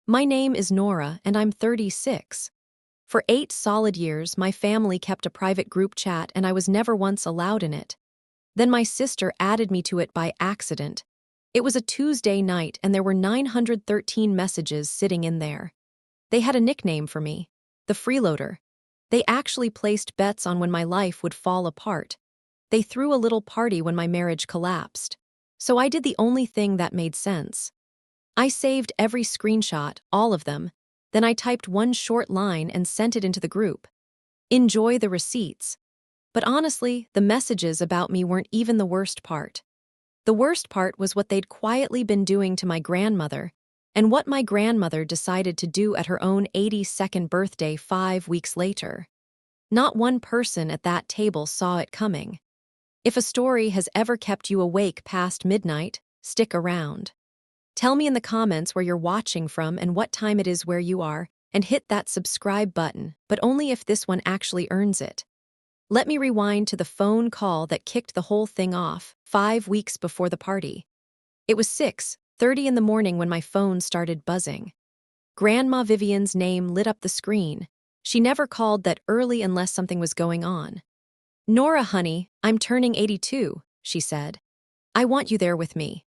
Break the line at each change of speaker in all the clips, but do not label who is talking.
My name is Nora, and I'm 36. For 8 solid years, my family kept a private group chat, and I was never once allowed in it. Then my sister added me to it by accident. It was a Tuesday night, and there were 913 messages sitting in there. They had a nickname for me, the freeloader. They actually placed bets on when my life would fall apart. They threw a little party when my marriage collapsed. So I did the only thing that made sense. I saved every screenshot, all of them. Then I typed one short line and sent it into the group. Enjoy the receipts. But honestly, the messages about me weren't even the worst part. The worst part was what they'd quietly been doing to my grandmother, and what my grandmother decided to do at her own 82nd birthday 5 weeks later. Not one person at that table saw it coming. If a story has ever kept you awake past midnight, stick around. Tell me in the comments where you're watching from and what time it is where you are, and hit that subscribe button, but only if this one actually earns it. Let me rewind to the phone call that kicked the whole thing off, 5 weeks before the party. It was 6:30 in the morning when my phone started buzzing. Grandma Vivian's name lit up the screen. She never called that early unless something was going on. "Nora, honey, I'm turning 82, she said. "I want you there with me."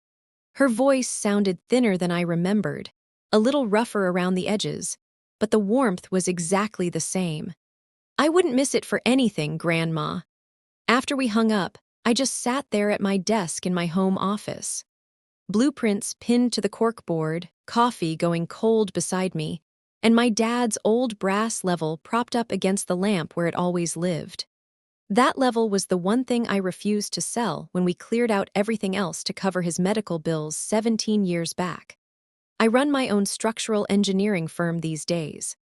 Her voice sounded thinner than I remembered, a little rougher around the edges, but the warmth was exactly the same. "I wouldn't miss it for anything, Grandma." After we hung up, I just sat there at my desk in my home office. Blueprints pinned to the corkboard, coffee going cold beside me, and my dad's old brass level propped up against the lamp where it always lived. That level was the one thing I refused to sell when we cleared out everything else to cover his medical bills 17 years back. I run my own structural engineering firm these days.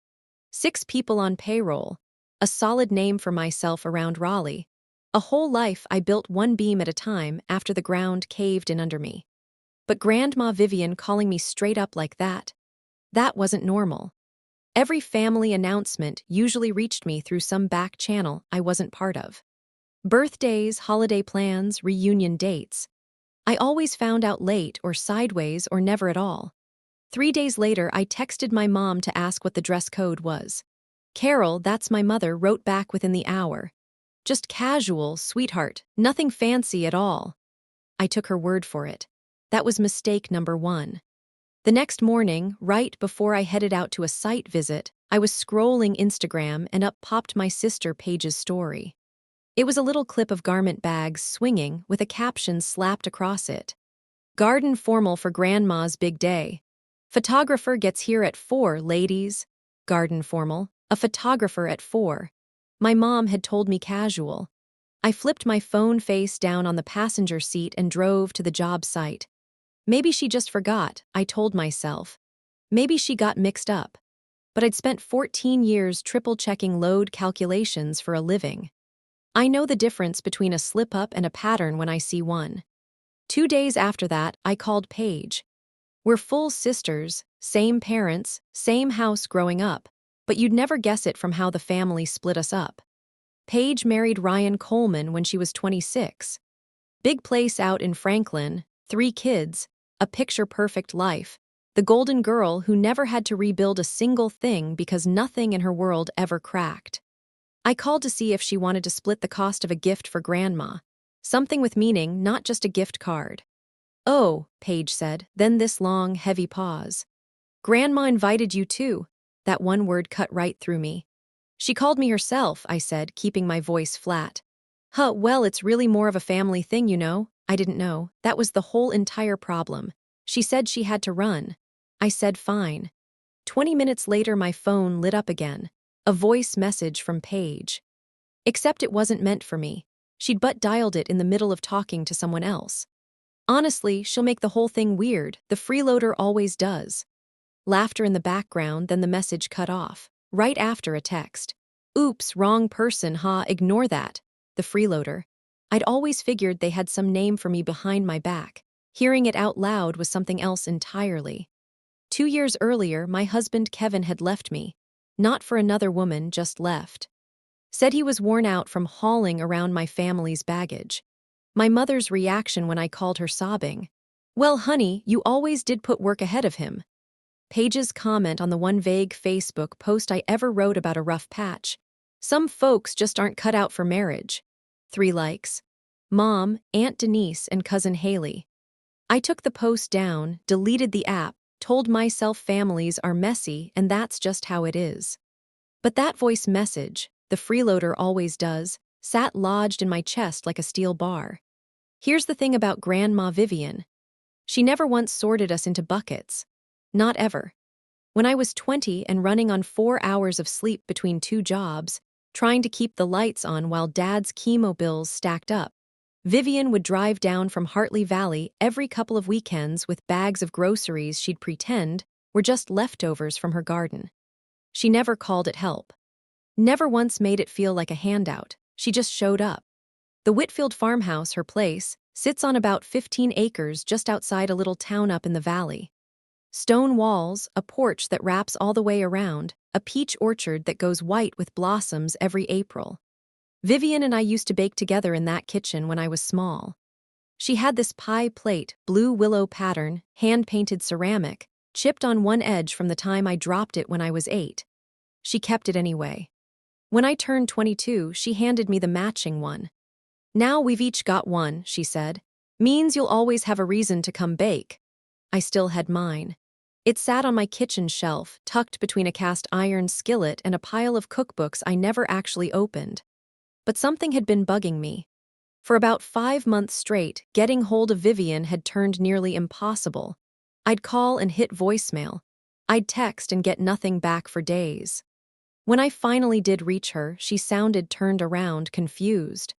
6 people on payroll, a solid name for myself around Raleigh. A whole life I built one beam at a time after the ground caved in under me. But Grandma Vivian calling me straight up like that wasn't normal. Every family announcement usually reached me through some back channel I wasn't part of. Birthdays, holiday plans, reunion dates. I always found out late or sideways or never at all. 3 days later, I texted my mom to ask what the dress code was. Carol, that's my mother, wrote back within the hour. "Just casual, sweetheart, nothing fancy at all." I took her word for it. That was mistake number 1. The next morning, right before I headed out to a site visit, I was scrolling Instagram and up popped my sister Paige's story. It was a little clip of garment bags swinging with a caption slapped across it. "Garden formal for Grandma's big day. Photographer gets here at 4, ladies." Garden formal, a photographer at 4. My mom had told me casual. I flipped my phone face down on the passenger seat and drove to the job site. Maybe she just forgot, I told myself. Maybe she got mixed up. But I'd spent 14 years triple-checking load calculations for a living. I know the difference between a slip-up and a pattern when I see one. 2 days after that, I called Paige. We're full sisters, same parents, same house growing up, but you'd never guess it from how the family split us up. Paige married Ryan Coleman when she was 26. Big place out in Franklin, 3 kids, a picture-perfect life, the golden girl who never had to rebuild a single thing because nothing in her world ever cracked. I called to see if she wanted to split the cost of a gift for Grandma, something with meaning, not just a gift card. "Oh," Paige said, then this long, heavy pause. "Grandma invited you too." That one word cut right through me. "She called me herself," I said, keeping my voice flat. Well, it's really more of a family thing, you know." I didn't know. That was the whole entire problem. She said she had to run. I said fine. 20 minutes later, my phone lit up again. A voice message from Paige. Except it wasn't meant for me. She'd but dialed it in the middle of talking to someone else. Honestly, she'll make the whole thing weird. The freeloader always does. Laughter in the background, then the message cut off. Right after a text. "Oops, wrong person, ha, ignore that." The freeloader. I'd always figured they had some name for me behind my back. Hearing it out loud was something else entirely. 2 years earlier, my husband Kevin had left me. Not for another woman, just left. Said he was worn out from hauling around my family's baggage. My mother's reaction when I called her sobbing. "Well, honey, you always did put work ahead of him." Paige's comment on the one vague Facebook post I ever wrote about a rough patch. Some folks just aren't cut out for marriage. 3 likes. Mom, Aunt Denise, and Cousin Haley. I took the post down, deleted the app, told myself families are messy and that's just how it is. But that voice message, the freeloader always does, sat lodged in my chest like a steel bar. Here's the thing about Grandma Vivian. She never once sorted us into buckets. Not ever. When I was 20 and running on 4 hours of sleep between 2 jobs, trying to keep the lights on while Dad's chemo bills stacked up, Vivian would drive down from Hartley Valley every couple of weekends with bags of groceries she'd pretend were just leftovers from her garden. She never called it help. Never once made it feel like a handout. She just showed up. The Whitfield farmhouse, her place, sits on about 15 acres just outside a little town up in the valley. Stone walls, a porch that wraps all the way around, a peach orchard that goes white with blossoms every April. Vivian and I used to bake together in that kitchen when I was small. She had this pie plate, blue willow pattern, hand-painted ceramic, chipped on one edge from the time I dropped it when I was 8. She kept it anyway. When I turned 22, she handed me the matching one. "Now we've each got one," she said. "Means you'll always have a reason to come bake." I still had mine. It sat on my kitchen shelf, tucked between a cast iron skillet and a pile of cookbooks I never actually opened. But something had been bugging me. For about 5 months straight, getting hold of Vivian had turned nearly impossible. I'd call and hit voicemail. I'd text and get nothing back for days. When I finally did reach her, she sounded turned around, confused.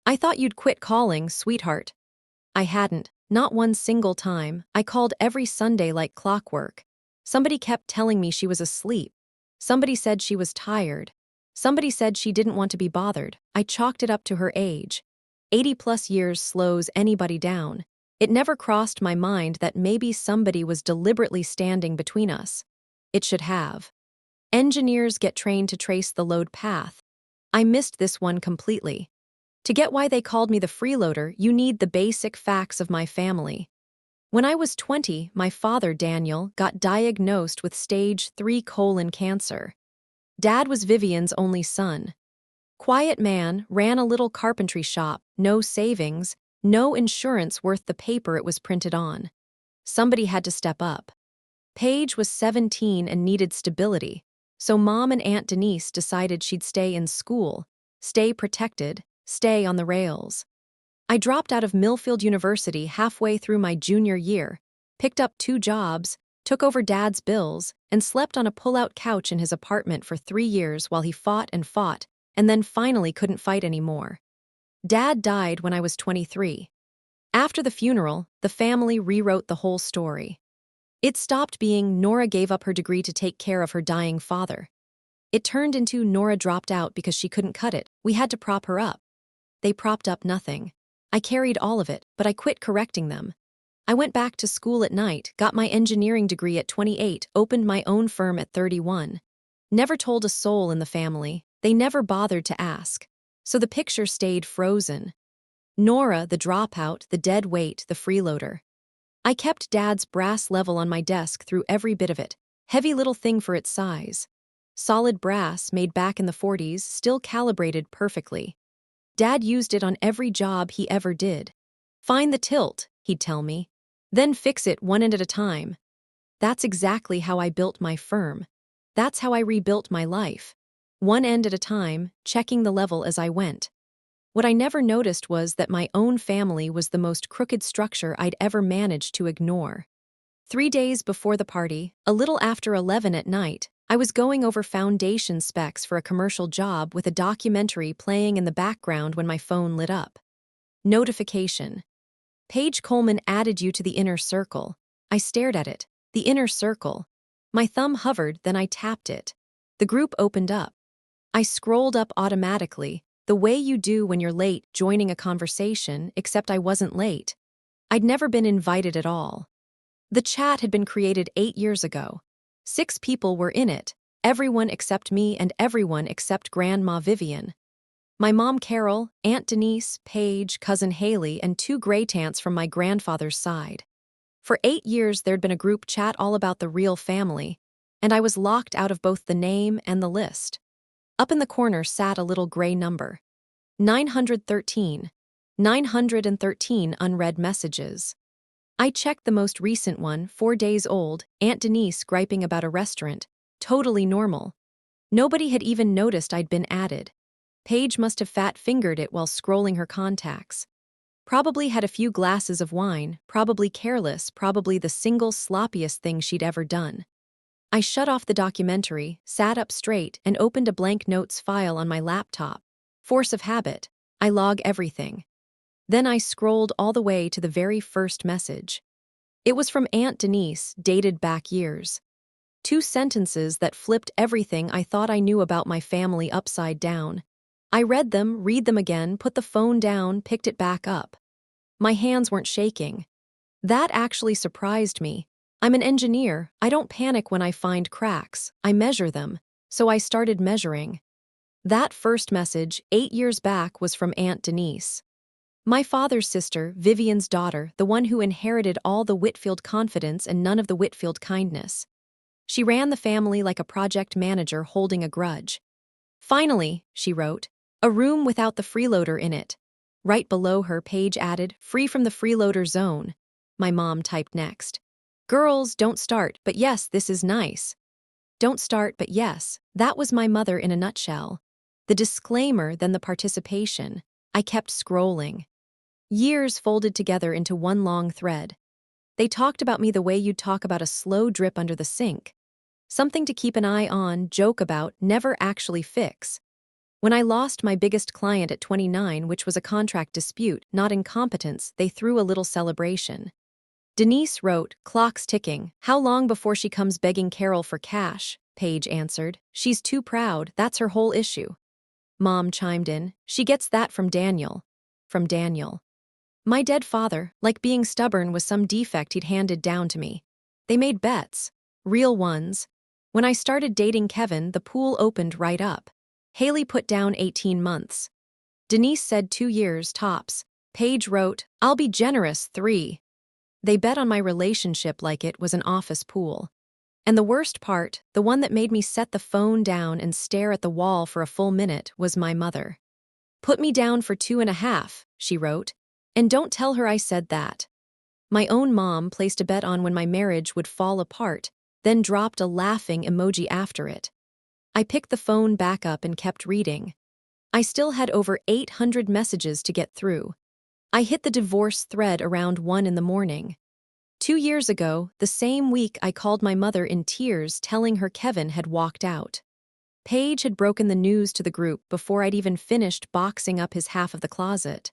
"I thought you'd quit calling, sweetheart." I hadn't, not one single time. I called every Sunday like clockwork. Somebody kept telling me she was asleep. Somebody said she was tired. Somebody said she didn't want to be bothered. I chalked it up to her age. 80-plus years slows anybody down. It never crossed my mind that maybe somebody was deliberately standing between us. It should have. Engineers get trained to trace the load path. I missed this one completely. To get why they called me the freeloader, you need the basic facts of my family. When I was 20, my father, Daniel, got diagnosed with stage 3 colon cancer. Dad was Vivian's only son. Quiet man, ran a little carpentry shop, no savings, no insurance worth the paper it was printed on. Somebody had to step up. Paige was 17 and needed stability, so Mom and Aunt Denise decided she'd stay in school, stay protected, stay on the rails. I dropped out of Millfield University halfway through my junior year, picked up 2 jobs, took over Dad's bills, and slept on a pull-out couch in his apartment for 3 years while he fought, and then finally couldn't fight anymore. Dad died when I was 23. After the funeral, the family rewrote the whole story. It stopped being Nora gave up her degree to take care of her dying father. It turned into Nora dropped out because she couldn't cut it. We had to prop her up. They propped up nothing. I carried all of it, but I quit correcting them. I went back to school at night, got my engineering degree at 28, opened my own firm at 31. Never told a soul in the family. They never bothered to ask. So the picture stayed frozen. Nora, the dropout, the dead weight, the freeloader. I kept Dad's brass level on my desk through every bit of it. Heavy little thing for its size. Solid brass made back in the 40s, still calibrated perfectly. Dad used it on every job he ever did. "Find the tilt," he'd tell me. "Then fix it one end at a time." That's exactly how I built my firm. That's how I rebuilt my life. One end at a time, checking the level as I went. What I never noticed was that my own family was the most crooked structure I'd ever managed to ignore. 3 days before the party, a little after 11 at night, I was going over foundation specs for a commercial job with a documentary playing in the background when my phone lit up. Notification. Paige Coleman added you to the inner circle. I stared at it. The inner circle. My thumb hovered, then I tapped it. The group opened up. I scrolled up automatically, the way you do when you're late joining a conversation, except I wasn't late. I'd never been invited at all. The chat had been created 8 years ago. 6 people were in it, everyone except me and everyone except Grandma Vivian. My mom Carol, Aunt Denise, Paige, Cousin Haley, and 2 great-aunts from my grandfather's side. For 8 years, there'd been a group chat all about the real family, and I was locked out of both the name and the list. Up in the corner sat a little gray number. 913. 913 unread messages. I checked the most recent one, 4 days old, Aunt Denise griping about a restaurant. Totally normal. Nobody had even noticed I'd been added. Paige must have fat-fingered it while scrolling her contacts. Probably had a few glasses of wine, probably careless, probably the single sloppiest thing she'd ever done. I shut off the documentary, sat up straight, and opened a blank notes file on my laptop. Force of habit. I log everything. Then I scrolled all the way to the very first message. It was from Aunt Denise, dated back years. 2 sentences that flipped everything I thought I knew about my family upside down. I read them, read them again, put the phone down, picked it back up. My hands weren't shaking. That actually surprised me. I'm an engineer. I don't panic when I find cracks. I measure them. So I started measuring. That first message, 8 years back, was from Aunt Denise. My father's sister, Vivian's daughter, the one who inherited all the Whitfield confidence and none of the Whitfield kindness. She ran the family like a project manager holding a grudge. Finally, she wrote, a room without the freeloader in it. Right below her, Paige added, free from the freeloader zone. My mom typed next. Girls, don't start, but yes, this is nice. Don't start, but yes, that was my mother in a nutshell. The disclaimer, then the participation. I kept scrolling. Years folded together into one long thread. They talked about me the way you'd talk about a slow drip under the sink. Something to keep an eye on, joke about, never actually fix. When I lost my biggest client at 29, which was a contract dispute, not incompetence, they threw a little celebration. Denise wrote, clock's ticking. How long before she comes begging Carol for cash? Paige answered. She's too proud, that's her whole issue. Mom chimed in. She gets that from Daniel. From Daniel. My dead father, like being stubborn, was some defect he'd handed down to me. They made bets. Real ones. When I started dating Kevin, the pool opened right up. Haley put down 18 months. Denise said 2 years, tops. Paige wrote, I'll be generous, 3. They bet on my relationship like it was an office pool. And the worst part, the one that made me set the phone down and stare at the wall for a full minute, was my mother. Put me down for 2.5, she wrote. And don't tell her I said that. My own mom placed a bet on when my marriage would fall apart, then dropped a laughing emoji after it. I picked the phone back up and kept reading. I still had over 800 messages to get through. I hit the divorce thread around 1 in the morning. 2 years ago, the same week, I called my mother in tears telling her Kevin had walked out. Paige had broken the news to the group before I'd even finished boxing up his half of the closet.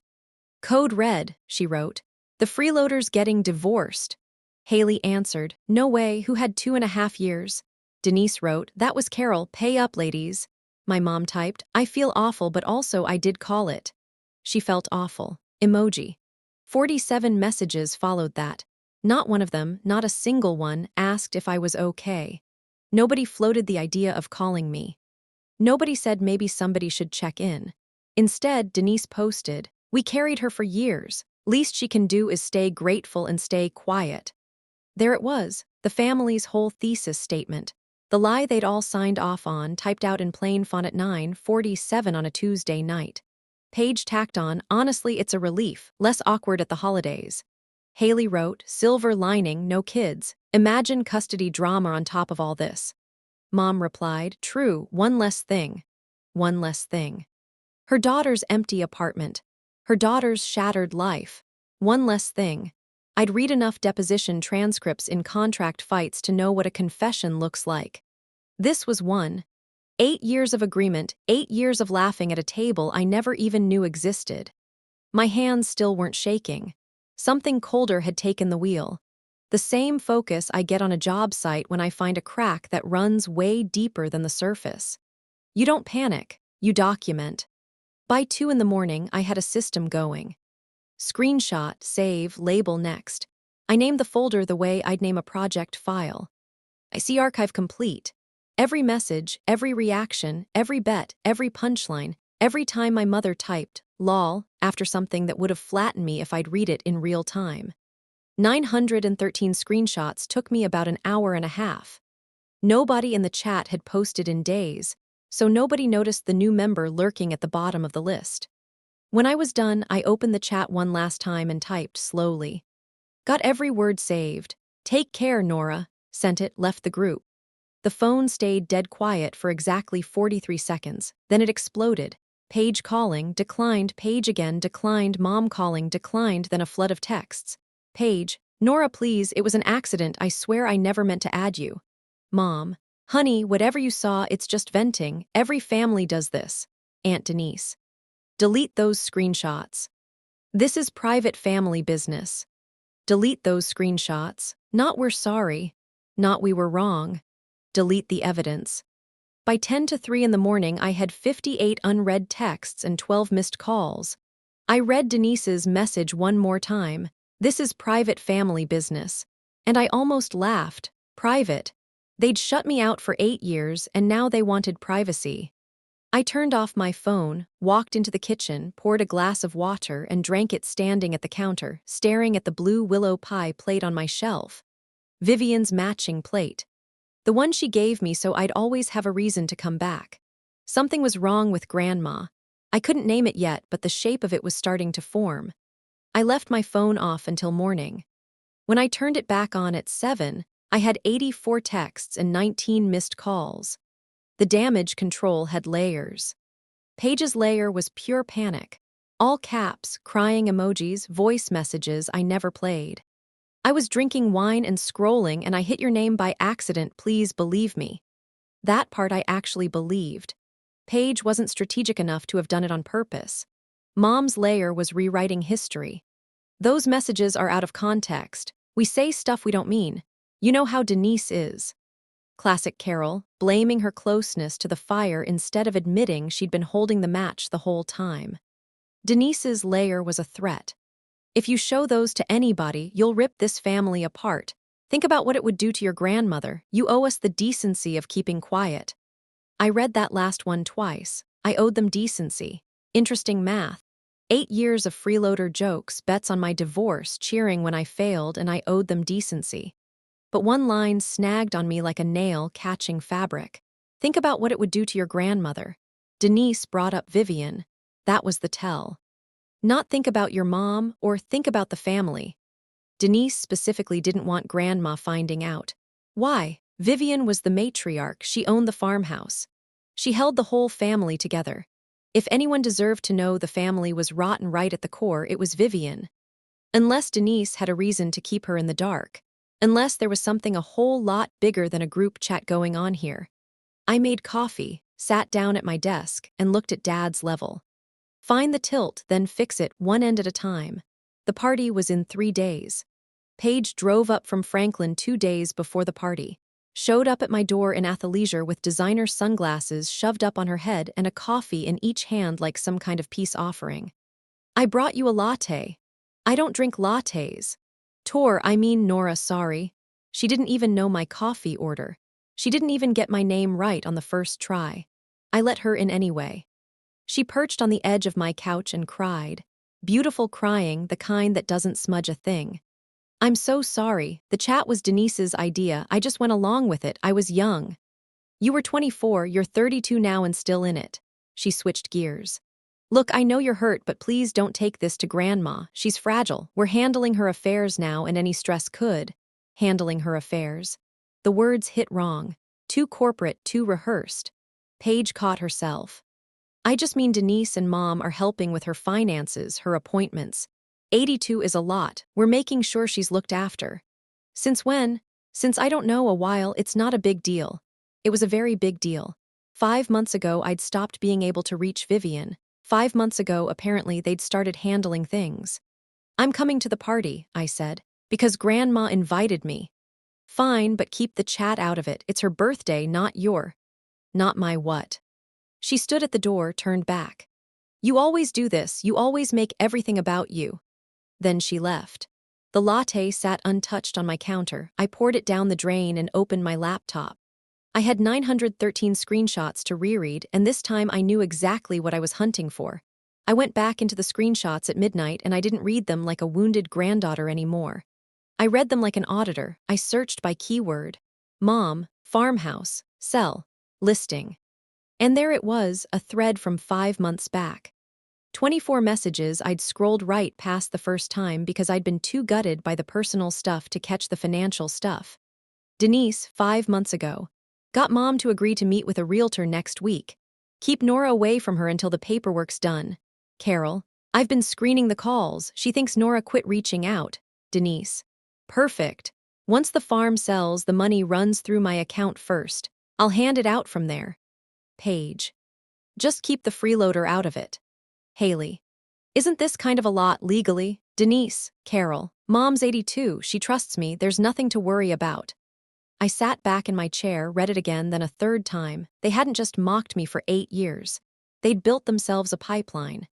Code red, she wrote. The freeloader's getting divorced. Haley answered, no way, who had 2.5 years? Denise wrote, that was Carol, pay up, ladies. My mom typed, I feel awful, but also I did call it. She felt awful. Emoji. 47 messages followed that. Not one of them, not a single one, asked if I was okay. Nobody floated the idea of calling me. Nobody said maybe somebody should check in. Instead, Denise posted, we carried her for years. Least she can do is stay grateful and stay quiet. There it was, the family's whole thesis statement. The lie they'd all signed off on, typed out in plain font at 9:47 on a Tuesday night. Paige tacked on, honestly, it's a relief, less awkward at the holidays. Haley wrote, silver lining, no kids. Imagine custody drama on top of all this. Mom replied, true, one less thing. One less thing. Her daughter's empty apartment. Her daughter's shattered life. One less thing. I'd read enough deposition transcripts in contract fights to know what a confession looks like. This was one. 8 years of agreement, 8 years of laughing at a table I never even knew existed. My hands still weren't shaking. Something colder had taken the wheel. The same focus I get on a job site when I find a crack that runs way deeper than the surface. You don't panic, you document. By 2 in the morning, I had a system going. Screenshot, save, label next. I named the folder the way I'd name a project file. I see archive complete. Every message, every reaction, every bet, every punchline, every time my mother typed, lol, after something that would have flattened me if I'd read it in real time. 913 screenshots took me about an hour and a half. Nobody in the chat had posted in days, so nobody noticed the new member lurking at the bottom of the list. When I was done, I opened the chat one last time and typed slowly. Got every word saved. Take care, Nora. Sent it, left the group. The phone stayed dead quiet for exactly 43 seconds. Then it exploded. Page calling, declined, page again, declined, mom calling, declined, then a flood of texts. Page, Nora, please, it was an accident. I swear I never meant to add you. Mom, honey, whatever you saw, it's just venting. Every family does this. Aunt Denise. Delete those screenshots. This is private family business. Delete those screenshots. Not we're sorry. Not we were wrong. Delete the evidence. By 10 to 3 in the morning, I had 58 unread texts and 12 missed calls. I read Denise's message one more time. This is private family business. And I almost laughed. Private. They'd shut me out for 8 years, and now they wanted privacy. I turned off my phone, walked into the kitchen, poured a glass of water, and drank it standing at the counter, staring at the blue willow pie plate on my shelf. Vivian's matching plate. The one she gave me so I'd always have a reason to come back. Something was wrong with Grandma. I couldn't name it yet, but the shape of it was starting to form. I left my phone off until morning. When I turned it back on at 7, I had 84 texts and 19 missed calls. The damage control had layers. Paige's layer was pure panic. All caps, crying emojis, voice messages I never played. I was drinking wine and scrolling, and I hit your name by accident, please believe me. That part I actually believed. Paige wasn't strategic enough to have done it on purpose. Mom's layer was rewriting history. Those messages are out of context. We say stuff we don't mean. You know how Denise is. Classic Carol, blaming her closeness to the fire instead of admitting she'd been holding the match the whole time. Denise's layer was a threat. If you show those to anybody, you'll rip this family apart. Think about what it would do to your grandmother. You owe us the decency of keeping quiet. I read that last one twice. I owed them decency. Interesting math. 8 years of freeloader jokes, bets on my divorce, cheering when I failed, and I owed them decency. But one line snagged on me like a nail catching fabric. Think about what it would do to your grandmother. Denise brought up Vivian. That was the tell. Not think about your mom, or think about the family. Denise specifically didn't want Grandma finding out. Why? Vivian was the matriarch. She owned the farmhouse. She held the whole family together. If anyone deserved to know the family was rotten right at the core, it was Vivian. Unless Denise had a reason to keep her in the dark. Unless there was something a whole lot bigger than a group chat going on here. I made coffee, sat down at my desk, and looked at Dad's level. Find the tilt, then fix it, one end at a time. The party was in 3 days. Paige drove up from Franklin 2 days before the party. Showed up at my door in athleisure with designer sunglasses shoved up on her head and a coffee in each hand like some kind of peace offering. I brought you a latte. I don't drink lattes. Nora, sorry. She didn't even know my coffee order. She didn't even get my name right on the first try. I let her in anyway. She perched on the edge of my couch and cried. Beautiful crying, the kind that doesn't smudge a thing. I'm so sorry. The chat was Denise's idea. I just went along with it. I was young. You were 24, you're 32 now and still in it. She switched gears. Look, I know you're hurt, but please don't take this to Grandma. She's fragile. We're handling her affairs now, and any stress could. Handling her affairs. The words hit wrong. Too corporate, too rehearsed. Paige caught herself. I just mean Denise and Mom are helping with her finances, her appointments. 82 is a lot. We're making sure she's looked after. Since when? Since I don't know, a while. It's not a big deal. It was a very big deal. 5 months ago, I'd stopped being able to reach Vivian. 5 months ago, apparently, they'd started handling things. I'm coming to the party, I said, because Grandma invited me. Fine, but keep the chat out of it. It's her birthday, not my what. She stood at the door, turned back. You always do this. You always make everything about you. Then she left. The latte sat untouched on my counter. I poured it down the drain and opened my laptop. I had 913 screenshots to reread, and this time I knew exactly what I was hunting for. I went back into the screenshots at midnight, and I didn't read them like a wounded granddaughter anymore. I read them like an auditor. I searched by keyword. Mom, farmhouse, sell, listing. And there it was, a thread from 5 months back. 24 messages I'd scrolled right past the first time because I'd been too gutted by the personal stuff to catch the financial stuff. Denise, 5 months ago. Got mom to agree to meet with a realtor next week. Keep Nora away from her until the paperwork's done. Carol, I've been screening the calls. She thinks Nora quit reaching out. Denise. Perfect. Once the farm sells, the money runs through my account first. I'll hand it out from there. Paige. Just keep the freeloader out of it. Haley. Isn't this kind of a lot legally? Denise. Carol. Mom's 82. She trusts me. There's nothing to worry about. I sat back in my chair, read it again, then a third time. They hadn't just mocked me for 8 years. They'd built themselves a pipeline.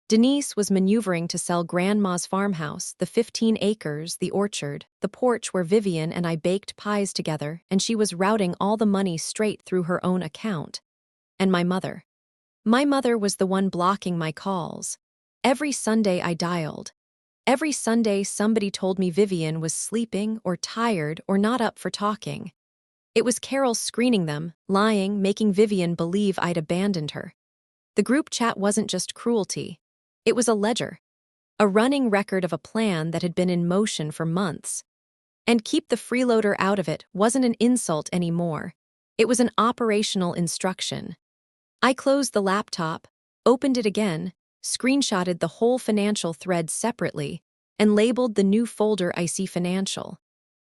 Denise was maneuvering to sell Grandma's farmhouse, the 15 acres, the orchard, the porch where Vivian and I baked pies together, and she was routing all the money straight through her own account. And my mother. My mother was the one blocking my calls. Every Sunday I dialed. Every Sunday somebody told me Vivian was sleeping or tired or not up for talking. It was Carol screening them, lying, making Vivian believe I'd abandoned her. The group chat wasn't just cruelty. It was a ledger. A running record of a plan that had been in motion for months. And keep the freeloader out of it wasn't an insult anymore. It was an operational instruction. I closed the laptop, opened it again, screenshotted the whole financial thread separately, and labeled the new folder IC Financial.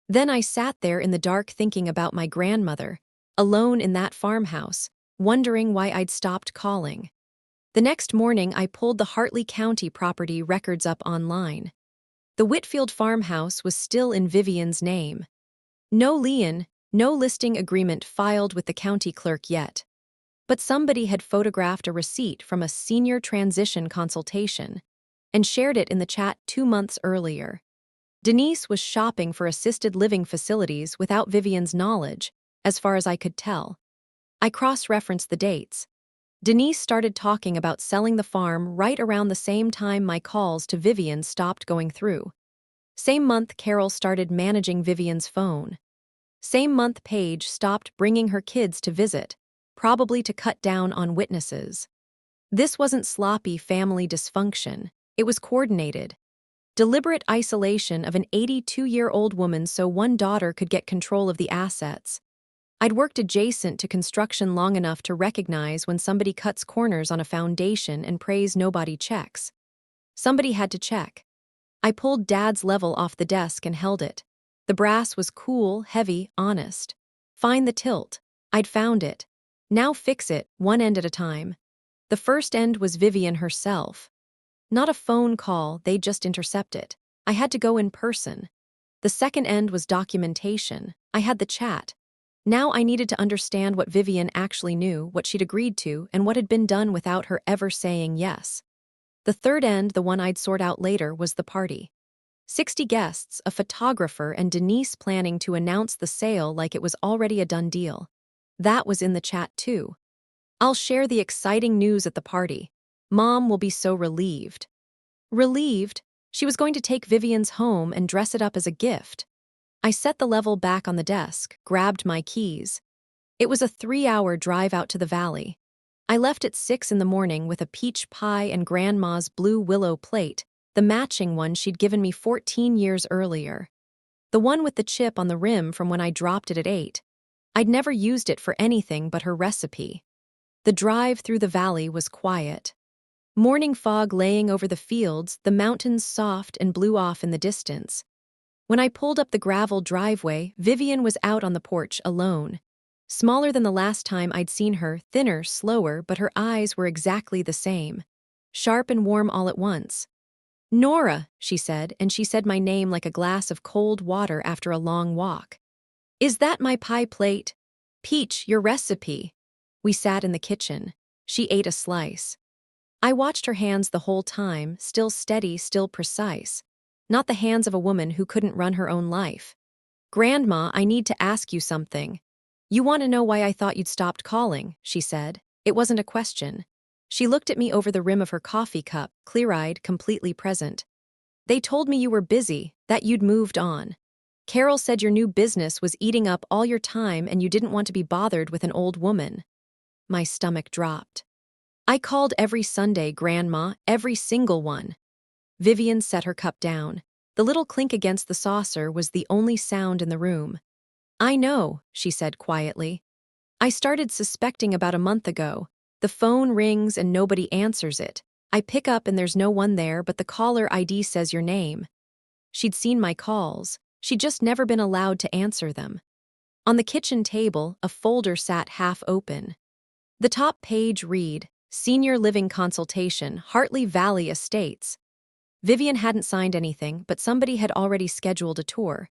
Then I sat there in the dark thinking about my grandmother, alone in that farmhouse, wondering why I'd stopped calling. The next morning, I pulled the Hartley County property records up online. The Whitfield farmhouse was still in Vivian's name. No lien, no listing agreement filed with the county clerk yet. But somebody had photographed a receipt from a senior transition consultation and shared it in the chat 2 months earlier. Denise was shopping for assisted living facilities without Vivian's knowledge, as far as I could tell. I cross-referenced the dates. Denise started talking about selling the farm right around the same time my calls to Vivian stopped going through. Same month Carol started managing Vivian's phone. Same month Paige stopped bringing her kids to visit, probably to cut down on witnesses. This wasn't sloppy family dysfunction. It was coordinated. Deliberate isolation of an 82-year-old woman so one daughter could get control of the assets. I'd worked adjacent to construction long enough to recognize when somebody cuts corners on a foundation and prays nobody checks. Somebody had to check. I pulled Dad's level off the desk and held it. The brass was cool, heavy, honest. Find the tilt. I'd found it. Now fix it, one end at a time. The first end was Vivian herself. Not a phone call, they'd just intercept it. I had to go in person. The second end was documentation. I had the chat. Now I needed to understand what Vivian actually knew, what she'd agreed to, and what had been done without her ever saying yes. The third end, the one I'd sort out later, was the party. 60 guests, a photographer, and Denise planning to announce the sale like it was already a done deal. That was in the chat too. I'll share the exciting news at the party. Mom will be so relieved. Relieved? She was going to take Vivian's home and dress it up as a gift. I set the level back on the desk, grabbed my keys. It was a 3-hour drive out to the valley. I left at 6 in the morning with a peach pie and Grandma's blue willow plate, the matching one she'd given me 14 years earlier. The one with the chip on the rim from when I dropped it at 8. I'd never used it for anything but her recipe. The drive through the valley was quiet. Morning fog laying over the fields, the mountains soft and blue off in the distance. When I pulled up the gravel driveway, Vivian was out on the porch alone. Smaller than the last time I'd seen her, thinner, slower, but her eyes were exactly the same. Sharp and warm all at once. "Nora," she said, and she said my name like a glass of cold water after a long walk. "Is that my pie plate?" "Peach, your recipe." We sat in the kitchen. She ate a slice. I watched her hands the whole time, still steady, still precise. Not the hands of a woman who couldn't run her own life. "Grandma, I need to ask you something." "You want to know why I thought you'd stopped calling," she said. It wasn't a question. She looked at me over the rim of her coffee cup, clear-eyed, completely present. They told me you were busy, that you'd moved on. Carol said your new business was eating up all your time and you didn't want to be bothered with an old woman. My stomach dropped. I called every Sunday, Grandma, every single one. Vivian set her cup down. The little clink against the saucer was the only sound in the room. I know, she said quietly. I started suspecting about a month ago. The phone rings and nobody answers it. I pick up and there's no one there, but the caller ID says your name. She'd seen my calls. She'd just never been allowed to answer them. On the kitchen table, a folder sat half open. The top page read, Senior Living Consultation, Hartley Valley Estates. Vivian hadn't signed anything, but somebody had already scheduled a tour.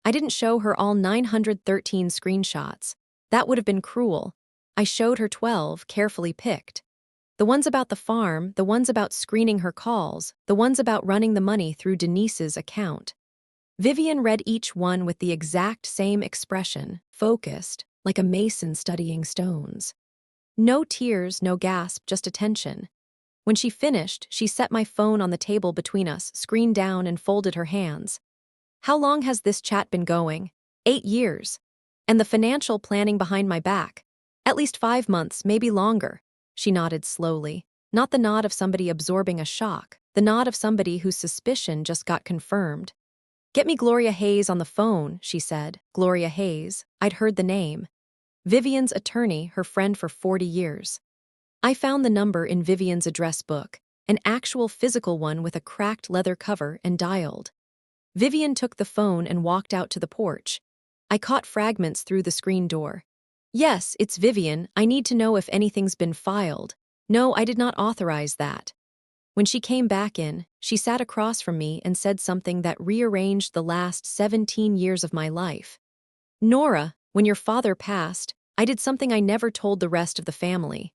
I didn't show her all 913 screenshots. That would have been cruel. I showed her 12, carefully picked. The ones about the farm, the ones about screening her calls, the ones about running the money through Denise's account. Vivian read each one with the exact same expression, focused, like a mason studying stones. No tears, no gasp, just attention. When she finished, she set my phone on the table between us, screen down, and folded her hands. How long has this chat been going? 8 years. And the financial planning behind my back? At least 5 months, maybe longer. She nodded slowly, not the nod of somebody absorbing a shock, the nod of somebody whose suspicion just got confirmed. Get me Gloria Hayes on the phone, she said. Gloria Hayes. I'd heard the name. Vivian's attorney, her friend for 40 years. I found the number in Vivian's address book, an actual physical one with a cracked leather cover, and dialed. Vivian took the phone and walked out to the porch. I caught fragments through the screen door. Yes, it's Vivian. I need to know if anything's been filed. No, I did not authorize that. When she came back in, she sat across from me and said something that rearranged the last 17 years of my life. Nora, when your father passed, I did something I never told the rest of the family.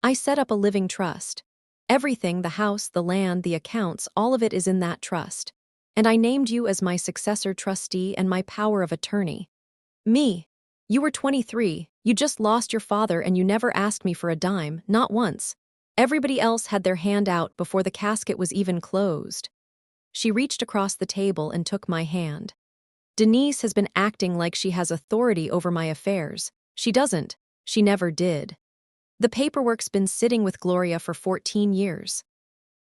I set up a living trust. Everything, the house, the land, the accounts, all of it is in that trust. And I named you as my successor trustee and my power of attorney. Me. You were 23, you just lost your father and you never asked me for a dime, not once. Everybody else had their hand out before the casket was even closed. She reached across the table and took my hand. Denise has been acting like she has authority over my affairs. She doesn't. She never did. The paperwork's been sitting with Gloria for 14 years.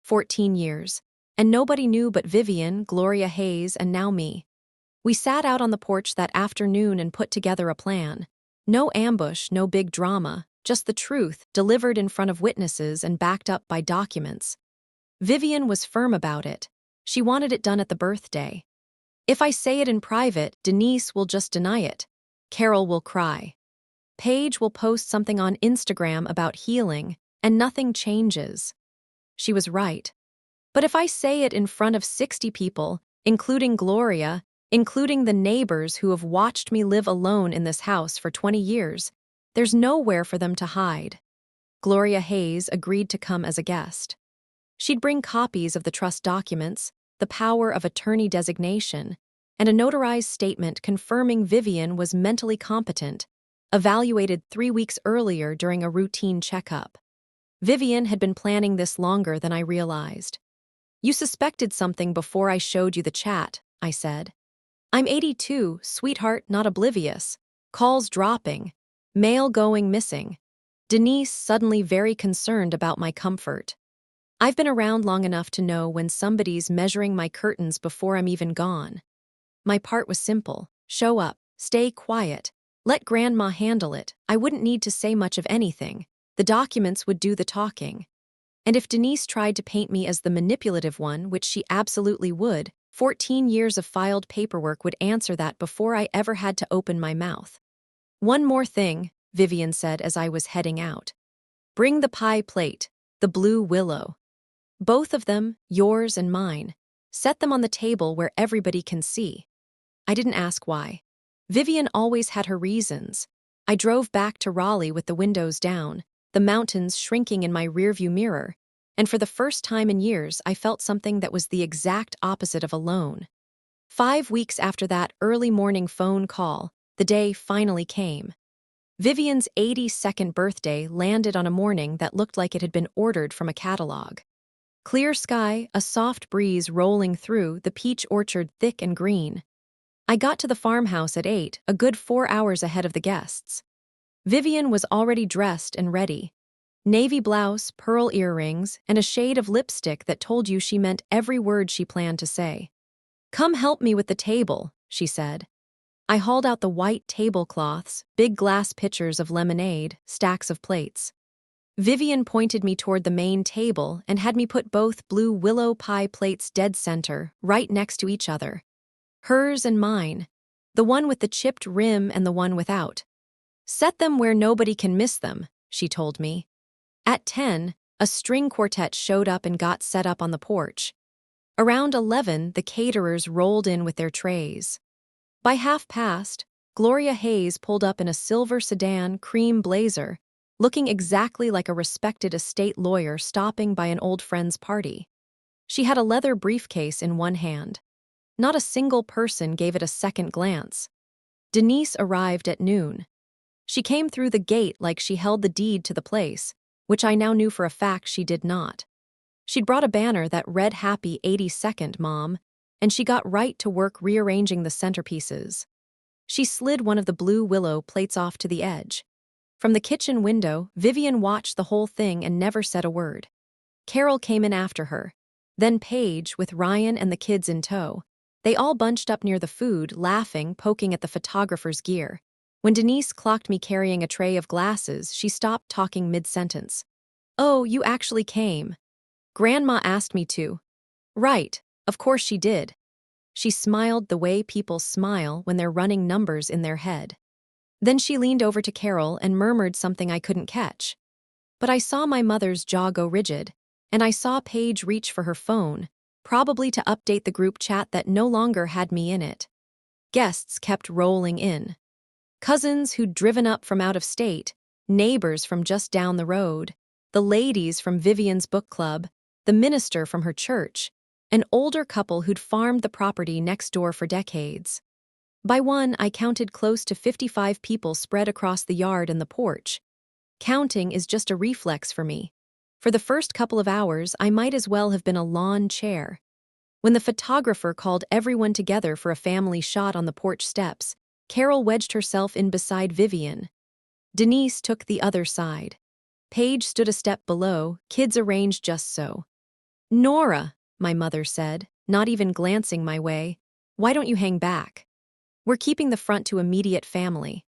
14 years. And nobody knew but Vivian, Gloria Hayes, and now me. We sat out on the porch that afternoon and put together a plan. No ambush, no big drama, just the truth, delivered in front of witnesses and backed up by documents. Vivian was firm about it. She wanted it done at the birthday. If I say it in private, Denise will just deny it. Carol will cry. Paige will post something on Instagram about healing, and nothing changes. She was right. But if I say it in front of 60 people, including Gloria, including the neighbors who have watched me live alone in this house for 20 years, there's nowhere for them to hide. Gloria Hayes agreed to come as a guest. She'd bring copies of the trust documents, the power of attorney designation, and a notarized statement confirming Vivian was mentally competent, evaluated 3 weeks earlier during a routine checkup. Vivian had been planning this longer than I realized. You suspected something before I showed you the chat, I said. I'm 82, sweetheart, not oblivious. Calls dropping. Mail going missing. Denise suddenly very concerned about my comfort. I've been around long enough to know when somebody's measuring my curtains before I'm even gone. My part was simple. Show up, stay quiet, let Grandma handle it. I wouldn't need to say much of anything. The documents would do the talking. And if Denise tried to paint me as the manipulative one, which she absolutely would, 14 years of filed paperwork would answer that before I ever had to open my mouth. One more thing, Vivian said as I was heading out. Bring the pie plate, the blue willow. Both of them, yours and mine. Set them on the table where everybody can see. I didn't ask why. Vivian always had her reasons. I drove back to Raleigh with the windows down, the mountains shrinking in my rearview mirror, and for the first time in years I felt something that was the exact opposite of alone. 5 weeks after that early morning phone call, the day finally came. Vivian's 82nd birthday landed on a morning that looked like it had been ordered from a catalog. Clear sky, a soft breeze rolling through, the peach orchard thick and green. I got to the farmhouse at 8, a good 4 hours ahead of the guests. Vivian was already dressed and ready. Navy blouse, pearl earrings, and a shade of lipstick that told you she meant every word she planned to say. "Come help me with the table," she said. I hauled out the white tablecloths, big glass pitchers of lemonade, stacks of plates. Vivian pointed me toward the main table and had me put both blue willow pie plates dead center, right next to each other. Hers and mine. The one with the chipped rim and the one without. "Set them where nobody can miss them," she told me. At 10, a string quartet showed up and got set up on the porch. Around 11, the caterers rolled in with their trays. By 1:30, Gloria Hayes pulled up in a silver sedan cream blazer, looking exactly like a respected estate lawyer stopping by an old friend's party. She had a leather briefcase in one hand. Not a single person gave it a second glance. Denise arrived at noon. She came through the gate like she held the deed to the place, which I now knew for a fact she did not. She'd brought a banner that read "Happy 82nd, Mom," and she got right to work rearranging the centerpieces. She slid one of the blue willow plates off to the edge. From the kitchen window, Vivian watched the whole thing and never said a word. Carol came in after her. Then Paige, with Ryan and the kids in tow. They all bunched up near the food, laughing, poking at the photographer's gear. When Denise clocked me carrying a tray of glasses, she stopped talking mid-sentence. "Oh, you actually came. Grandma asked me to." "Right, of course she did." She smiled the way people smile when they're running numbers in their head. Then she leaned over to Carol and murmured something I couldn't catch. But I saw my mother's jaw go rigid, and I saw Paige reach for her phone, probably to update the group chat that no longer had me in it. Guests kept rolling in. Cousins who'd driven up from out of state, neighbors from just down the road, the ladies from Vivian's book club, the minister from her church, an older couple who'd farmed the property next door for decades. By 1, I counted close to 55 people spread across the yard and the porch. Counting is just a reflex for me. For the first couple of hours, I might as well have been a lawn chair. When the photographer called everyone together for a family shot on the porch steps, Carol wedged herself in beside Vivian. Denise took the other side. Paige stood a step below, kids arranged just so. "Nora," my mother said, not even glancing my way, "why don't you hang back? We're keeping the front to immediate family."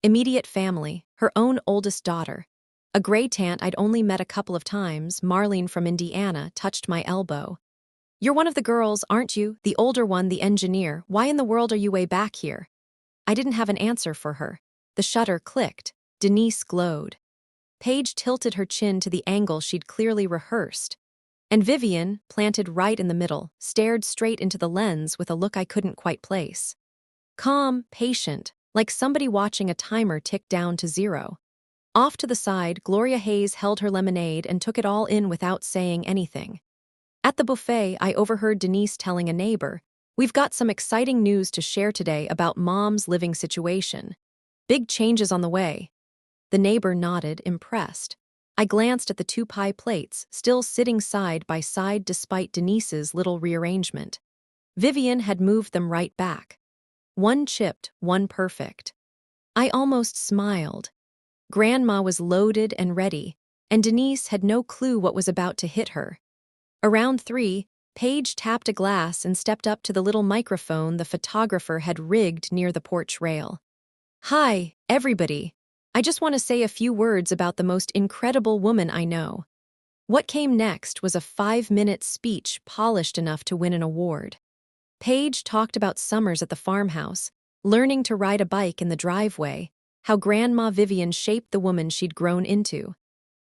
Immediate family, her own oldest daughter. A gray tant I'd only met a couple of times, Marlene from Indiana, touched my elbow. "You're one of the girls, aren't you? The older one, the engineer. Why in the world are you way back here?" I didn't have an answer for her. The shutter clicked. Denise glowed. Paige tilted her chin to the angle she'd clearly rehearsed. And Vivian, planted right in the middle, stared straight into the lens with a look I couldn't quite place. Calm, patient, like somebody watching a timer tick down to 0. Off to the side, Gloria Hayes held her lemonade and took it all in without saying anything. At the buffet, I overheard Denise telling a neighbor, "We've got some exciting news to share today about Mom's living situation. Big changes on the way." The neighbor nodded, impressed. I glanced at the 2 pie plates, still sitting side by side despite Denise's little rearrangement. Vivian had moved them right back. One chipped, one perfect. I almost smiled. Grandma was loaded and ready, and Denise had no clue what was about to hit her. Around 3, Paige tapped a glass and stepped up to the little microphone the photographer had rigged near the porch rail. "Hi, everybody. I just want to say a few words about the most incredible woman I know." What came next was a 5-minute speech polished enough to win an award. Paige talked about summers at the farmhouse, learning to ride a bike in the driveway, how Grandma Vivian shaped the woman she'd grown into.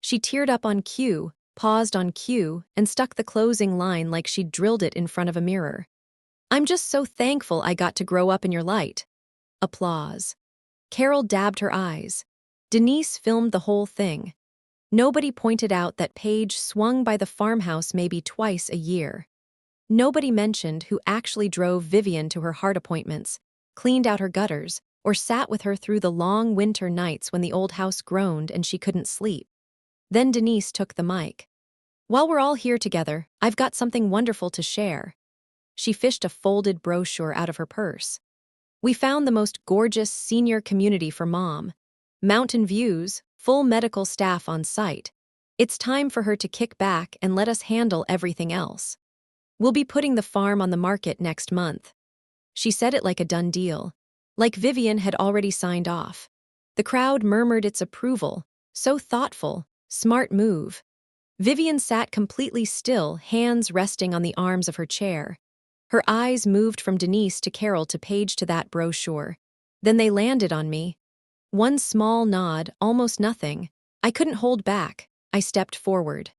She teared up on cue, paused on cue, and stuck the closing line like she'd drilled it in front of a mirror. "I'm just so thankful I got to grow up in your light." Applause. Carol dabbed her eyes. Denise filmed the whole thing. Nobody pointed out that Paige swung by the farmhouse maybe twice a year. Nobody mentioned who actually drove Vivian to her heart appointments, cleaned out her gutters, or sat with her through the long winter nights when the old house groaned and she couldn't sleep. Then Denise took the mic. While we're all here together, I've got something wonderful to share. She fished a folded brochure out of her purse. We found the most gorgeous senior community for Mom. Mountain views, full medical staff on site. It's time for her to kick back and let us handle everything else. We'll be putting the farm on the market next month. She said it like a done deal, like Vivian had already signed off. The crowd murmured its approval. So thoughtful, smart move. Vivian sat completely still, hands resting on the arms of her chair. Her eyes moved from Denise to Carol to Paige to that brochure. Then they landed on me. One small nod, almost nothing. I couldn't hold back. I stepped forward.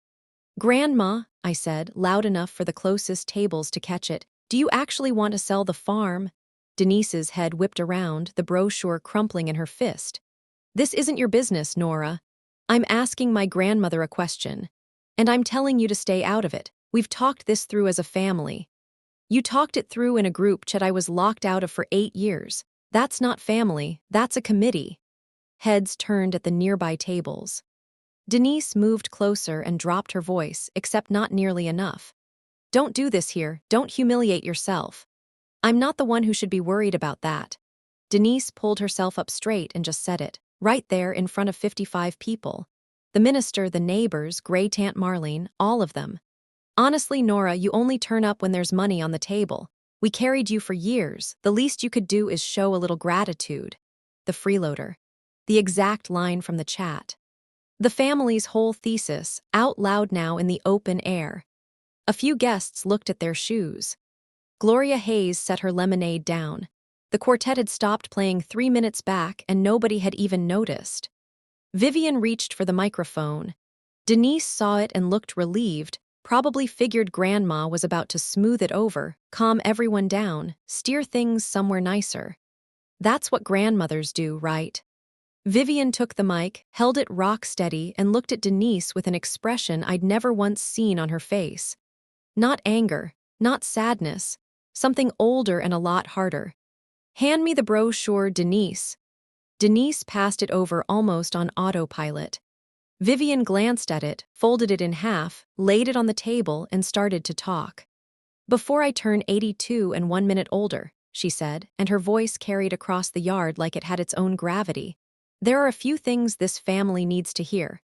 "Grandma," I said, loud enough for the closest tables to catch it, "do you actually want to sell the farm?" Denise's head whipped around, the brochure crumpling in her fist. "This isn't your business, Nora. I'm asking my grandmother a question. And I'm telling you to stay out of it. We've talked this through as a family. You talked it through in a group chat I was locked out of for 8 years. That's not family, that's a committee." Heads turned at the nearby tables. Denise moved closer and dropped her voice, except not nearly enough. "Don't do this here, don't humiliate yourself. I'm not the one who should be worried about that." Denise pulled herself up straight and just said it, right there in front of 55 people. The minister, the neighbors, great Aunt Marlene, all of them. "Honestly, Nora, you only turn up when there's money on the table. We carried you for years. The least you could do is show a little gratitude." The freeloader. The exact line from the chat. The family's whole thesis, out loud now in the open air. A few guests looked at their shoes. Gloria Hayes set her lemonade down. The quartet had stopped playing 3 minutes back and nobody had even noticed. Vivian reached for the microphone. Denise saw it and looked relieved, probably figured Grandma was about to smooth it over, calm everyone down, steer things somewhere nicer. That's what grandmothers do, right? Vivian took the mic, held it rock steady, and looked at Denise with an expression I'd never once seen on her face. Not anger, not sadness, something older and a lot harder. "Hand me the brochure, Denise." Denise passed it over almost on autopilot. Vivian glanced at it, folded it in half, laid it on the table, and started to talk. "Before I turn 82 and 1 minute older," she said, and her voice carried across the yard like it had its own gravity, "there are a few things this family needs to hear."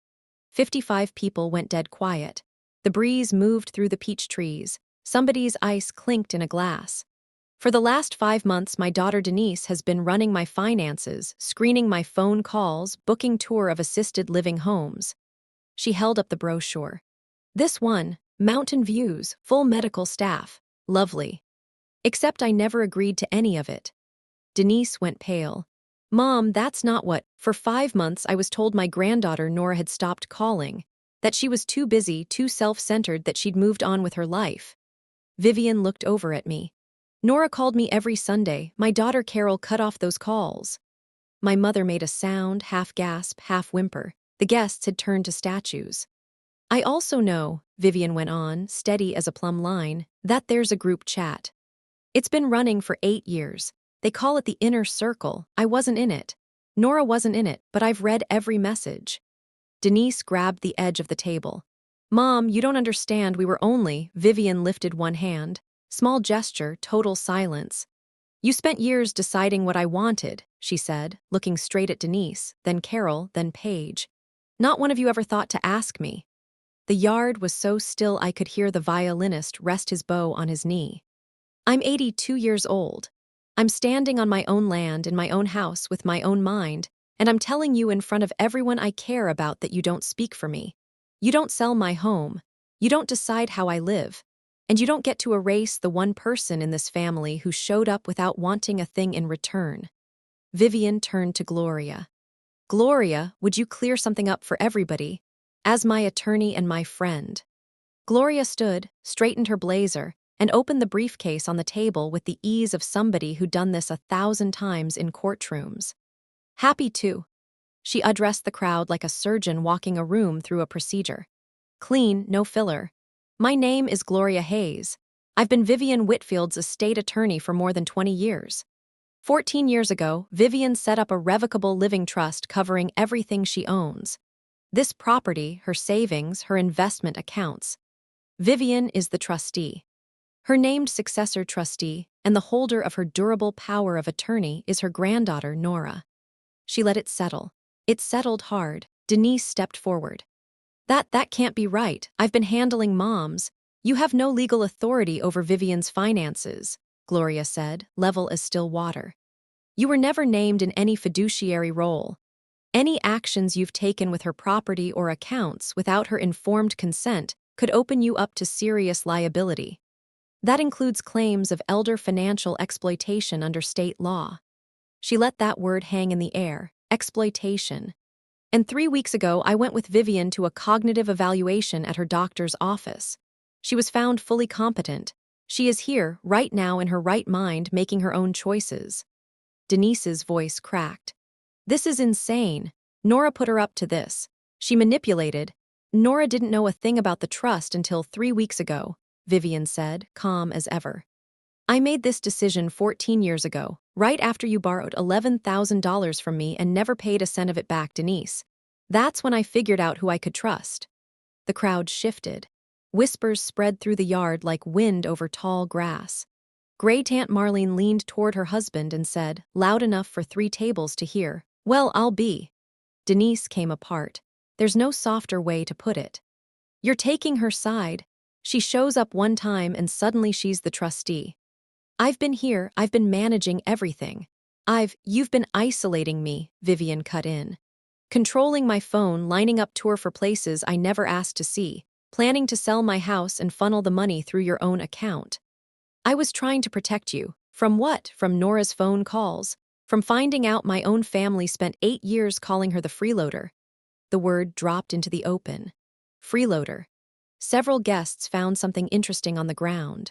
55 people went dead quiet. The breeze moved through the peach trees. Somebody's ice clinked in a glass. "For the last 5 months, my daughter Denise has been running my finances, screening my phone calls, booking tour of assisted living homes." She held up the brochure. "This one, mountain views, full medical staff. Lovely. Except I never agreed to any of it." Denise went pale. "Mom, that's not what—" "For 5 months I was told my granddaughter Nora had stopped calling, that she was too busy, too self-centered, that she'd moved on with her life." Vivian looked over at me. "Nora called me every Sunday. My daughter Carol cut off those calls." My mother made a sound, half gasp, half whimper. The guests had turned to statues. "I also know," Vivian went on, steady as a plumb line, "that there's a group chat. It's been running for 8 years. They call it the inner circle. I wasn't in it. Nora wasn't in it, but I've read every message." Denise grabbed the edge of the table. "Mom, you don't understand, we were only—" Vivian lifted one hand. Small gesture, total silence. "You spent years deciding what I wanted," she said, looking straight at Denise, then Carol, then Paige. "Not one of you ever thought to ask me." The yard was so still I could hear the violinist rest his bow on his knee. "I'm 82 years old. I'm standing on my own land in my own house with my own mind, and I'm telling you in front of everyone I care about that you don't speak for me. You don't sell my home. You don't decide how I live. And you don't get to erase the one person in this family who showed up without wanting a thing in return." Vivian turned to Gloria. "Gloria, would you clear something up for everybody? As my attorney and my friend." Gloria stood, straightened her blazer, and opened the briefcase on the table with the ease of somebody who'd done this 1,000 times in courtrooms. "Happy to." She addressed the crowd like a surgeon walking a room through a procedure. "Clean, no filler. My name is Gloria Hayes. I've been Vivian Whitfield's estate attorney for more than 20 years. 14 years ago, Vivian set up a revocable living trust covering everything she owns. This property, her savings, her investment accounts. Vivian is the trustee. Her named successor trustee, and the holder of her durable power of attorney, is her granddaughter, Nora. She let it settle. It settled hard. Denise stepped forward. That can't be right. I've been handling Mom's. You have no legal authority over Vivian's finances, Gloria said, level as still water. You were never named in any fiduciary role. Any actions you've taken with her property or accounts without her informed consent could open you up to serious liability. That includes claims of elder financial exploitation under state law. She let that word hang in the air, exploitation. And 3 weeks ago, I went with Vivian to a cognitive evaluation at her doctor's office. She was found fully competent. She is here, right now, in her right mind, making her own choices. Denise's voice cracked. This is insane. Nora put her up to this. She manipulated. Nora didn't know a thing about the trust until 3 weeks ago, Vivian said, calm as ever. I made this decision 14 years ago, right after you borrowed $11,000 from me and never paid a cent of it back, Denise. That's when I figured out who I could trust. The crowd shifted. Whispers spread through the yard like wind over tall grass. Great Aunt Marlene leaned toward her husband and said, loud enough for 3 tables to hear, "Well, I'll be." Denise came apart. There's no softer way to put it. You're taking her side. She shows up one time and suddenly she's the trustee. I've been here, I've been managing everything. You've been isolating me, Vivian cut in. Controlling my phone, lining up tour for places I never asked to see, planning to sell my house and funnel the money through your own account. I was trying to protect you. From what? From Nora's phone calls. From finding out my own family spent 8 years calling her the freeloader. The word dropped into the open. Freeloader. Several guests found something interesting on the ground.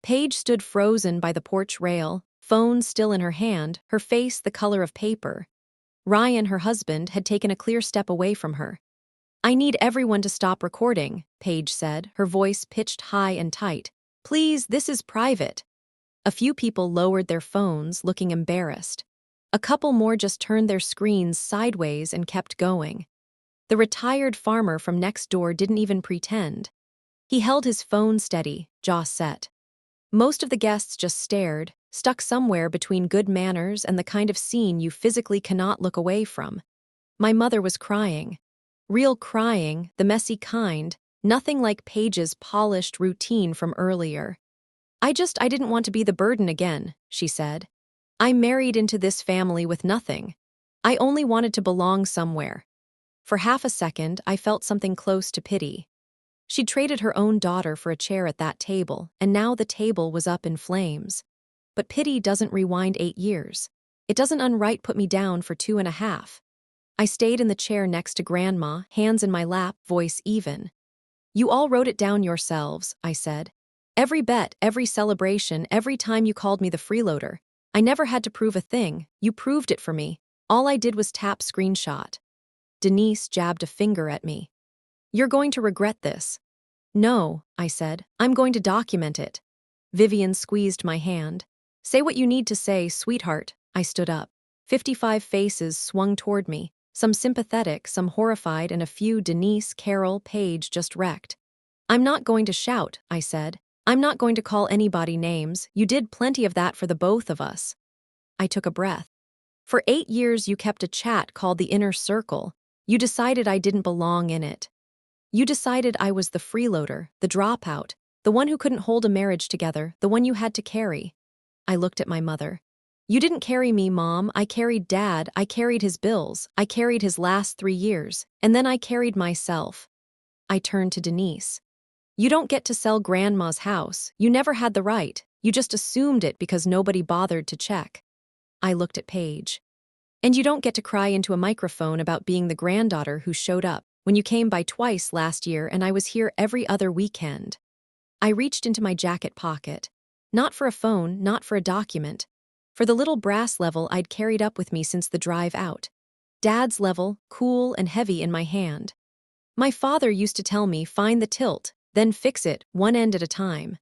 Paige stood frozen by the porch rail, phone still in her hand, her face the color of paper. Ryan, her husband, had taken a clear step away from her. I need everyone to stop recording, Paige said, her voice pitched high and tight. Please, this is private. A few people lowered their phones, looking embarrassed. A couple more just turned their screens sideways and kept going. The retired farmer from next door didn't even pretend. He held his phone steady, jaw set. Most of the guests just stared, stuck somewhere between good manners and the kind of scene you physically cannot look away from. My mother was crying. Real crying, the messy kind, nothing like Paige's polished routine from earlier. I didn't want to be the burden again, she said. I married into this family with nothing. I only wanted to belong somewhere. For half a second, I felt something close to pity. She'd traded her own daughter for a chair at that table, and now the table was up in flames. But pity doesn't rewind 8 years. It doesn't unright put me down for 2.5. I stayed in the chair next to Grandma, hands in my lap, voice even. You all wrote it down yourselves, I said. Every bet, every celebration, every time you called me the freeloader. I never had to prove a thing. You proved it for me. All I did was tap screenshot. Denise jabbed a finger at me. You're going to regret this. No, I said. I'm going to document it. Vivian squeezed my hand. Say what you need to say, sweetheart. I stood up. 55 faces swung toward me, some sympathetic, some horrified, and a few Denise, Carol, Paige just wrecked. I'm not going to shout, I said. I'm not going to call anybody names. You did plenty of that for the both of us. I took a breath. For 8 years you kept a chat called the Inner Circle. You decided I didn't belong in it. You decided I was the freeloader, the dropout, the one who couldn't hold a marriage together, the one you had to carry. I looked at my mother. You didn't carry me, Mom. I carried Dad. I carried his bills. I carried his last 3 years. And then I carried myself. I turned to Denise. You don't get to sell Grandma's house. You never had the right. You just assumed it because nobody bothered to check. I looked at Paige. And you don't get to cry into a microphone about being the granddaughter who showed up when you came by twice last year and I was here every other weekend. I reached into my jacket pocket. Not for a phone, not for a document. For the little brass level I'd carried up with me since the drive out. Dad's level, cool and heavy in my hand. My father used to tell me, find the tilt, then fix it, one end at a time.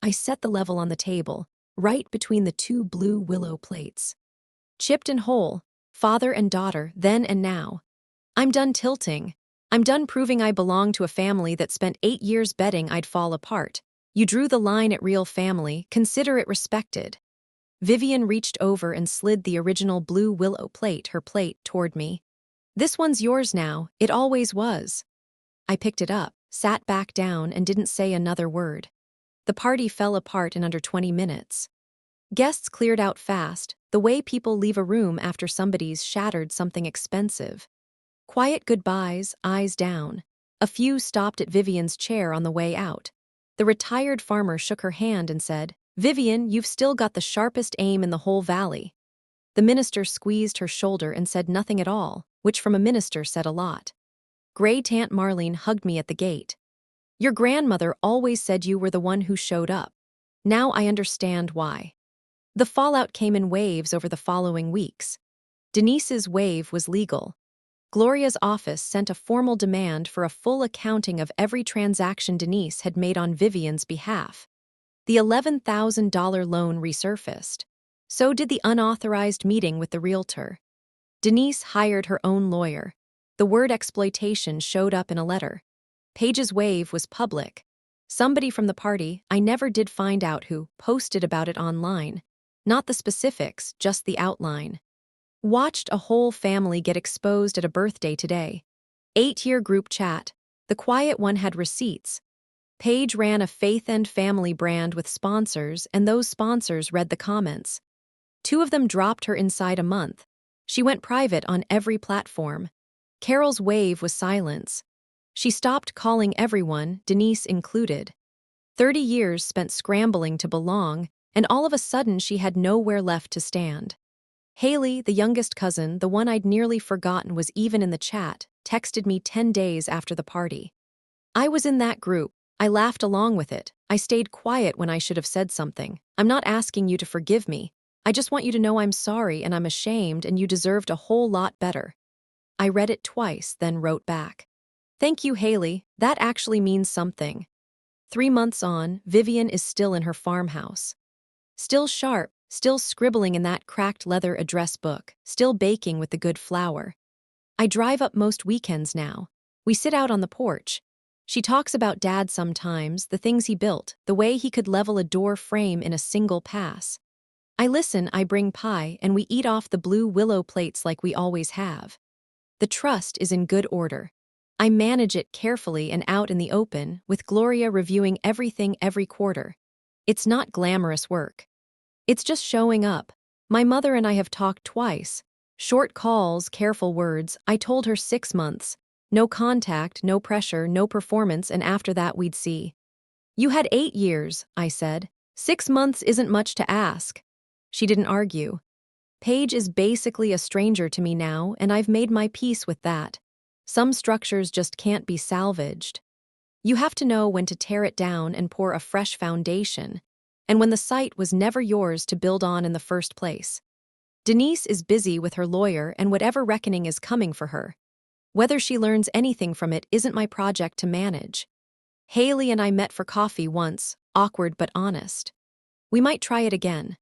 I set the level on the table, right between the 2 blue willow plates. Chipped and whole, father and daughter, then and now. I'm done tilting. I'm done proving I belong to a family that spent 8 years betting I'd fall apart. You drew the line at real family, consider it respected. Vivian reached over and slid the original blue willow plate, her plate, toward me. This one's yours now, it always was. I picked it up, sat back down, and didn't say another word. The party fell apart in under 20 minutes. Guests cleared out fast, the way people leave a room after somebody's shattered something expensive. Quiet goodbyes, eyes down. A few stopped at Vivian's chair on the way out. The retired farmer shook her hand and said, "Vivian, you've still got the sharpest aim in the whole valley." The minister squeezed her shoulder and said nothing at all, which from a minister said a lot. Gray Tant Marlene hugged me at the gate. "Your grandmother always said you were the one who showed up. Now I understand why." The fallout came in waves over the following weeks. Denise's wave was legal. Gloria's office sent a formal demand for a full accounting of every transaction Denise had made on Vivian's behalf. The $11,000 loan resurfaced. So did the unauthorized meeting with the realtor. Denise hired her own lawyer. The word exploitation showed up in a letter. Paige's wave was public. Somebody from the party, I never did find out who, posted about it online. Not the specifics, just the outline. Watched a whole family get exposed at a birthday today. 8-year group chat. The quiet one had receipts. Paige ran a faith and family brand with sponsors, and those sponsors read the comments. 2 of them dropped her inside a month. She went private on every platform. Carol's wave was silence. She stopped calling everyone, Denise included. 30 years spent scrambling to belong, and all of a sudden she had nowhere left to stand. Haley, the youngest cousin, the one I'd nearly forgotten was even in the chat, texted me 10 days after the party. I was in that group. I laughed along with it. I stayed quiet when I should have said something. I'm not asking you to forgive me. I just want you to know I'm sorry and I'm ashamed and you deserved a whole lot better. I read it twice, then wrote back. Thank you, Haley. That actually means something. 3 months on, Vivian is still in her farmhouse. Still sharp, still scribbling in that cracked leather address book, still baking with the good flour. I drive up most weekends now. We sit out on the porch. She talks about Dad sometimes, the things he built, the way he could level a door frame in a single pass. I listen, I bring pie, and we eat off the blue willow plates like we always have. The trust is in good order. I manage it carefully and out in the open, with Gloria reviewing everything every quarter. It's not glamorous work. It's just showing up. My mother and I have talked twice. Short calls, careful words. I told her 6 months. No contact, no pressure, no performance, and after that we'd see. You had 8 years, I said. 6 months isn't much to ask. She didn't argue. Paige is basically a stranger to me now, and I've made my peace with that. Some structures just can't be salvaged. You have to know when to tear it down and pour a fresh foundation, and when the site was never yours to build on in the first place. Denise is busy with her lawyer and whatever reckoning is coming for her. Whether she learns anything from it isn't my project to manage. Haley and I met for coffee once, awkward but honest. We might try it again.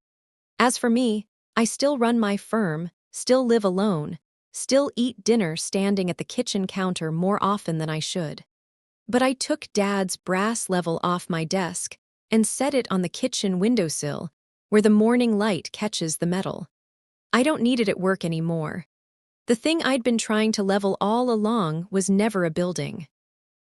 As for me, I still run my firm, still live alone, still eat dinner standing at the kitchen counter more often than I should. But I took Dad's brass level off my desk and set it on the kitchen windowsill, where the morning light catches the metal. I don't need it at work anymore. The thing I'd been trying to level all along was never a building.